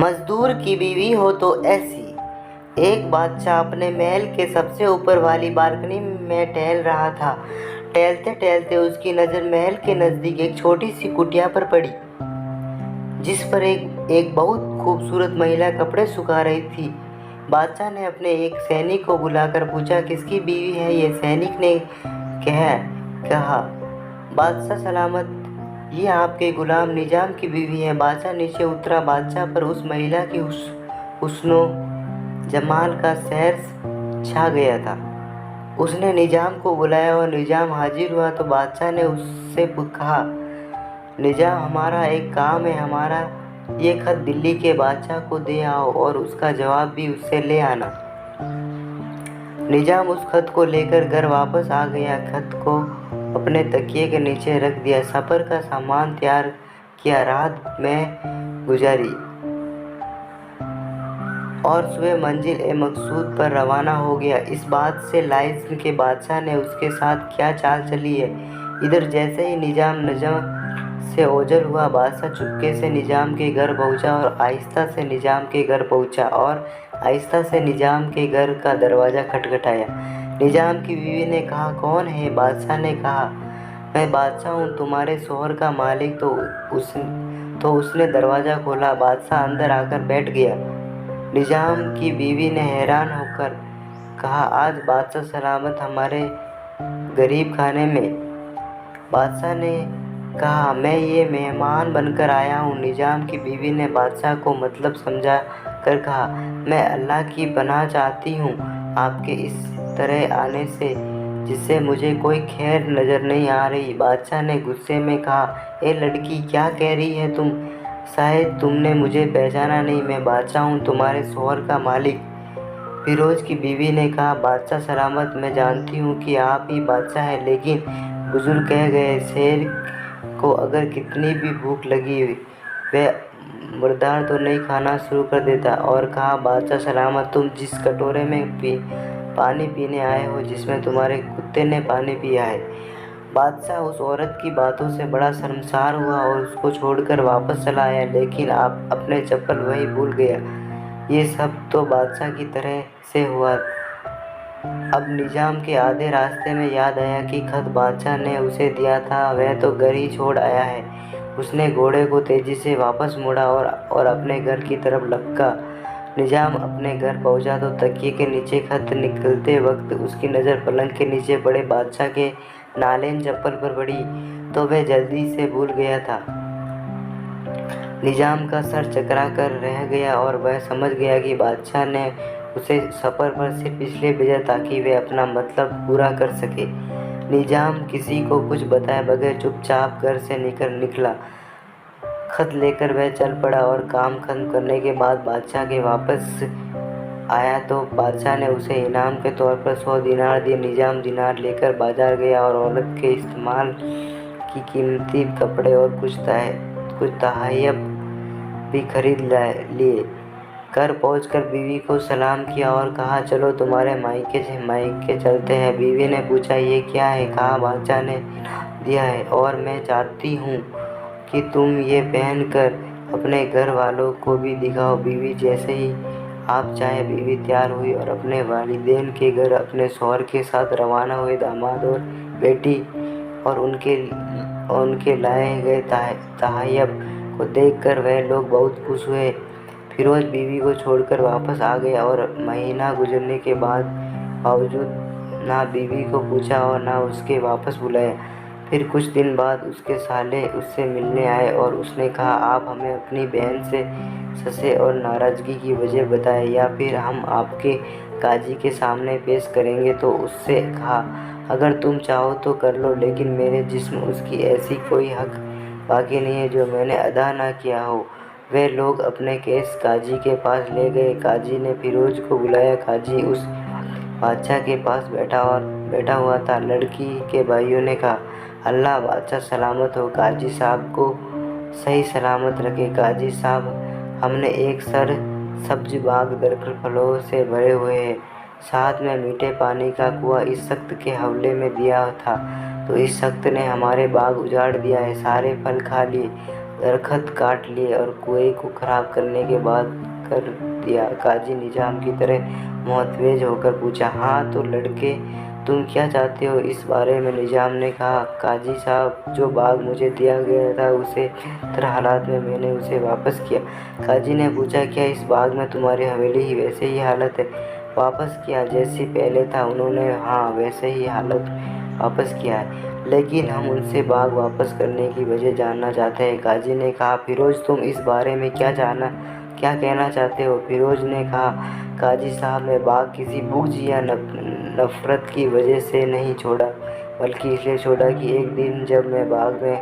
मजदूर की बीवी हो तो ऐसी। एक बादशाह अपने महल के सबसे ऊपर वाली बालकनी में टहल रहा था। टहलते टहलते उसकी नज़र महल के नज़दीक एक छोटी सी कुटिया पर पड़ी, जिस पर एक बहुत खूबसूरत महिला कपड़े सुखा रही थी। बादशाह ने अपने एक सैनिक को बुलाकर पूछा, किसकी बीवी है ये? सैनिक ने कहा, बादशाह सलामत, ये आपके गुलाम निजाम की बीवी है। बादशाह नीचे उतरा। बादशाह पर उस महिला की हुस्नो जमाल का सहर छा गया था। उसने निजाम को बुलाया और निजाम हाजिर हुआ तो बादशाह ने उससे कहा, निजाम, हमारा एक काम है। हमारा ये खत दिल्ली के बादशाह को दे आओ और उसका जवाब भी उससे ले आना। निजाम उस खत को लेकर घर वापस आ गया। खत को अपने तकिए के नीचे रख दिया, सफ़र का सामान तैयार किया, रात में गुजारी और सुबह मंजिल ए मकसूद पर रवाना हो गया। इस बात से लाइस के बादशाह ने उसके साथ क्या चाल चली है। इधर जैसे ही निजाम से ओझल हुआ, बादशाह चुपके से निजाम के घर पहुंचा और आहिस्ता से निजाम के घर का दरवाज़ा खटखटाया। निजाम की बीवी ने कहा, कौन है? बादशाह ने कहा, मैं बादशाह हूँ, तुम्हारे शोहर का मालिक। तो उसने दरवाज़ा खोला। बादशाह अंदर आकर बैठ गया। निजाम की बीवी ने हैरान होकर कहा, आज बादशाह सलामत हमारे गरीब खाने में। बादशाह ने कहा, मैं ये मेहमान बनकर आया हूँ। निजाम की बीवी ने बादशाह को मतलब समझा कर कहा, मैं अल्लाह की पनाह चाहती हूँ आपके इस तरह आने से, जिससे मुझे कोई खैर नज़र नहीं आ रही। बादशाह ने गुस्से में कहा, ए लड़की, क्या कह रही है तुम? शायद तुमने मुझे पहचाना नहीं। मैं बादशाह हूँ, तुम्हारे शोहर का मालिक। फिरोज की बीवी ने कहा, बादशाह सलामत, मैं जानती हूँ कि आप ही बादशाह हैं, लेकिन बुजुर्ग कह गए, शेर को अगर कितनी भी भूख लगी वह मुर्दार तो नहीं खाना शुरू कर देता। और कहा, बादशाह सलामत, तुम जिस कटोरे में पानी पीने आए हो, जिसमें तुम्हारे कुत्ते ने पानी पिया है। बादशाह उस औरत की बातों से बड़ा शर्मसार हुआ और उसको छोड़कर वापस चला आया, लेकिन आप अपने चप्पल वहीं भूल गया। ये सब तो बादशाह की तरह से हुआ। अब निजाम के आधे रास्ते में याद आया कि खत बादशाह ने उसे दिया था, वह तो घर ही छोड़ आया है। उसने घोड़े को तेजी से वापस मोड़ा और अपने घर की तरफ लपका। निजाम अपने घर पहुंचा तो तकिए के नीचे खत निकलते वक्त उसकी नज़र पलंग के नीचे पड़े बादशाह के नालेन चप्पल पर पड़ी, तो वह जल्दी से भूल गया था। निजाम का सर चकरा कर रह गया और वह समझ गया कि बादशाह ने उसे सफ़र पर सिर्फ इसलिए भेजा ताकि वह अपना मतलब पूरा कर सके। निजाम किसी को कुछ बताए बगैर चुपचाप घर से निकला। खत लेकर वह चल पड़ा और काम खत्म करने के बाद बादशाह के वापस आया तो बादशाह ने उसे इनाम के तौर पर 100 दिनार दिए। निजाम दिनार लेकर बाजार गया और औरत के इस्तेमाल की कीमती कपड़े और कुछ तहफ़्फ़ुज़ भी खरीद लिए। घर पहुंचकर बीवी को सलाम किया और कहा, चलो तुम्हारे मायके चलते हैं। बीवी ने पूछा, ये क्या है? कहा, बादशाह ने दिया है और मैं चाहती हूँ कि तुम ये पहनकर अपने घर वालों को भी दिखाओ। बीवी, जैसे ही आप चाहे। बीवी तैयार हुई और अपने वालिदैन के घर अपने शौहर के साथ रवाना हुए। दामाद और बेटी और उनके लाए गए तहफ़्फ़ुज़ को देखकर वह लोग बहुत खुश हुए। फिरोज बीवी को छोड़कर वापस आ गया और महीना गुजरने के बावजूद ना बीवी को पूछा और ना उसके वापस बुलाया। फिर कुछ दिन बाद उसके साले उससे मिलने आए और उसने कहा, आप हमें अपनी बहन से ससे और नाराज़गी की वजह बताएं, या फिर हम आपके काजी के सामने पेश करेंगे। तो उससे कहा, अगर तुम चाहो तो कर लो, लेकिन मेरे जिस्म उसकी ऐसी कोई हक बाकी नहीं है जो मैंने अदा ना किया हो। वे लोग अपने केस काजी के पास ले गए। काजी ने फिरोज को बुलाया। काजी उस बादशाह के पास बैठा हुआ था। लड़की के भाइयों ने कहा, अल्लाह बादशाह सलामत हो, काजी साहब को सही सलामत रखे। काजी साहब, हमने एक सब्ज बाग दरख्त फलों से भरे हुए हैं, साथ में मीठे पानी का कुआं इस सख्त के हवले में दिया था, तो इस सख्त ने हमारे बाग उजाड़ दिया है, सारे फल खा लिए। दरख्त काट लिए और कुएं को खराब करने के बाद कर दिया। काजी निजाम की तरह मुतवज्ज होकर पूछा, हाँ तो लड़के, तुम क्या चाहते हो इस बारे में? निजाम ने कहा, काजी साहब, जो बाग मुझे दिया गया था उसे तरह हालात में मैंने उसे वापस किया। काजी ने पूछा, क्या इस बाग में तुम्हारी हवेली ही वैसे ही हालत है? वापस किया जैसी पहले था? उन्होंने हाँ वैसे ही हालत वापस किया है, लेकिन हम उनसे बाग वापस करने की वजह जानना चाहते हैं। काजी ने कहा, फिरोज, तुम इस बारे में क्या कहना चाहते हो? फिरोज ने कहा, काजी साहब, मैं बाग किसी बुग़्ज़ या नफ़रत की वजह से नहीं छोड़ा, बल्कि इसलिए छोड़ा कि एक दिन जब मैं बाग में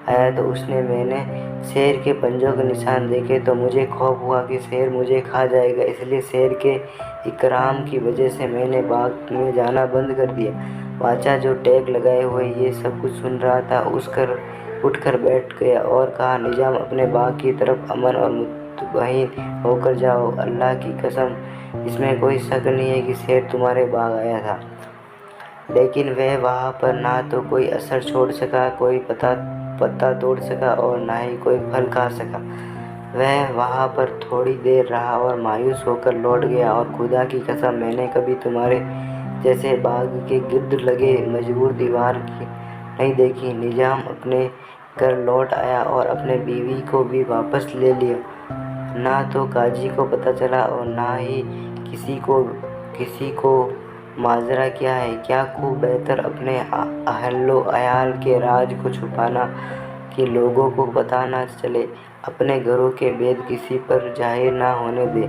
आया तो मैंने शेर के पंजों के निशान देखे तो मुझे खौफ हुआ कि शेर मुझे खा जाएगा। इसलिए शेर के इकराम की वजह से मैंने बाग में जाना बंद कर दिया। बादशाह, जो टैग लगाए हुए ये सब कुछ सुन रहा था, उठकर बैठ गया और कहा, निजाम, अपने बाग की तरफ अमन और मुतमईन होकर जाओ। अल्लाह की कसम, इसमें कोई शक नहीं है कि शेर तुम्हारे बाग आया था, लेकिन वह वहाँ पर ना तो कोई असर छोड़ सका, कोई पत्ता तोड़ सका और ना ही कोई फल खा सका। वह वहाँ पर थोड़ी देर रहा और मायूस होकर लौट गया, और खुदा की कसम, मैंने कभी तुम्हारे जैसे बाग के गिर्द लगे मजबूर दीवार नहीं देखी। निजाम अपने घर लौट आया और अपने बीवी को भी वापस ले लिया। ना तो काजी को पता चला और ना ही किसी को माजरा क्या है। क्या खूब बेहतर अपने अहलो अयाल के राज को छुपाना कि लोगों को पता ना चले, अपने घरों के भेद किसी पर जाहिर ना होने दे।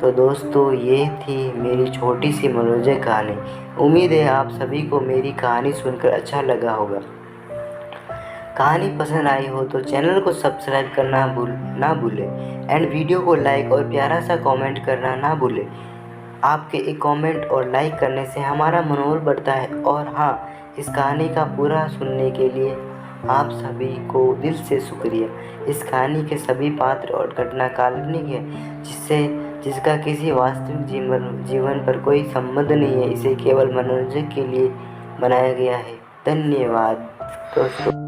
तो दोस्तों, ये थी मेरी छोटी सी मनोरंजक कहानी। उम्मीद है आप सभी को मेरी कहानी सुनकर अच्छा लगा होगा। कहानी पसंद आई हो तो चैनल को सब्सक्राइब करना ना भूलें एंड वीडियो को लाइक और प्यारा सा कमेंट करना ना भूलें। आपके एक कमेंट और लाइक करने से हमारा मनोबल बढ़ता है। और हाँ, इस कहानी का पूरा सुनने के लिए आप सभी को दिल से शुक्रिया। इस कहानी के सभी पात्र और घटना काल्पनिक है, जिसका किसी वास्तविक जीवन पर कोई संबंध नहीं है। इसे केवल मनोरंजन के लिए बनाया गया है। धन्यवाद दोस्तों।